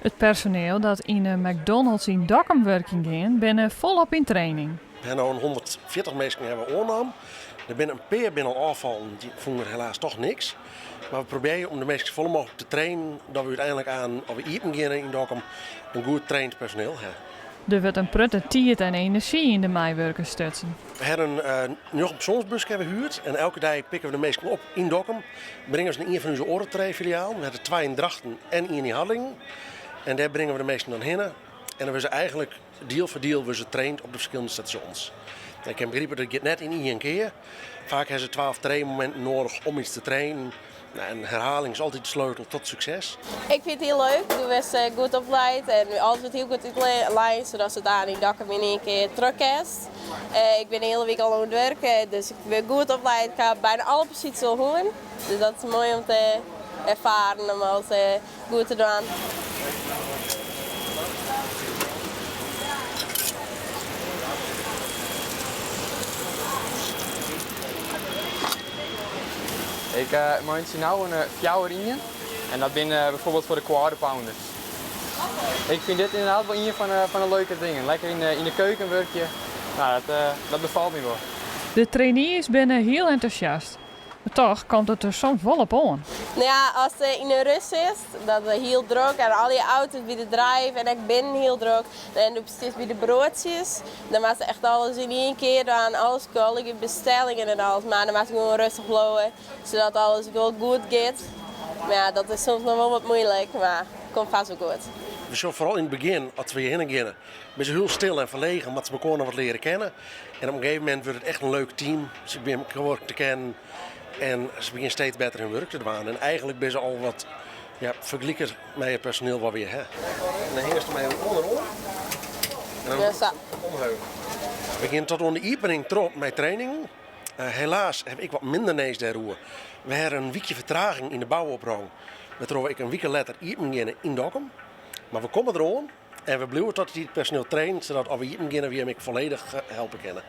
Het personeel dat in de McDonald's in Dokkum werking gaan, ben volop in training. We hebben nu 140 mensen hebben aangenomen. Er zijn een paar binnen afvallen, die vonden helaas toch niks. Maar we proberen om de mensen vol mogelijk te trainen, dat we uiteindelijk aan, als we eten gaan in Dokkum, een goed traind personeel hebben. Er wordt een prutte tijd en energie in de meiwerkers stutsen. We hebben nog een persoonsbus gehuurd en elke dag pikken we de mensen op in Dokkum. Brengen ze naar een van onze orentree-filialen. We hebben 2 in Drachten en 1 in Harlingen. En daar brengen we de mensen dan heen. En dan we ze eigenlijk deel voor deel traint op de verschillende stations. En ik heb begrepen dat het net in één keer. Vaak hebben ze 12 trainmomenten nodig om iets te trainen. Nou, en herhaling is altijd de sleutel tot succes. Ik vind het heel leuk. Ik was goed opgeleid en alles wordt heel goed uitgeleid, zodat ze daar in Dokkum in één keer terug is. Ik ben de hele week al aan het werken, dus ik ben goed opgeleid. Ik ga bijna alle posities al doen. Dus dat is mooi om te ervaren, om alles goed te doen. Ik maak nu een fjouweringen en dat ben bijvoorbeeld voor de quarter pounders. Ik vind dit inderdaad wel een van de leuke dingen. Lekker in de keuken werkje. Nou, dat bevalt me wel. De trainees zijn heel enthousiast. Maar toch komt het er soms volop aan. Nou ja, als het in de rust is, dat is heel druk en al die auto's bij de drive en ik ben heel druk. En dan steeds bij de broodjes, dan maak je echt alles in één keer dan, alles kollige bestellingen en alles. Maar dan maak je gewoon rustig blowen, zodat alles wel goed gaat. Maar ja, dat is soms nog wel wat moeilijk, maar het komt vast wel goed. We zien vooral in het begin, als we hierheen gaan, ben ze heel stil en verlegen, omdat ze elkaar nog wat leren kennen. En op een gegeven moment wordt het echt een leuk team. Ze beginnen elkaar te kennen. En ze beginnen steeds beter hun werk te doen. En eigenlijk ben ze al wat vergelijken met het personeel wat we hier hebben. En dan hingen ze mij onderom. En dan omhoog. We beginnen tot aan de opening trop met training. Helaas heb ik wat minder neus daar roer. We hebben een weekje vertraging in de bouwoprang. Waardoor ik een week later eten in Dokkum. Maar we komen eraan en we blijven tot het personeel trainen, zodat als we eten beginnen, we hem volledig helpen kunnen.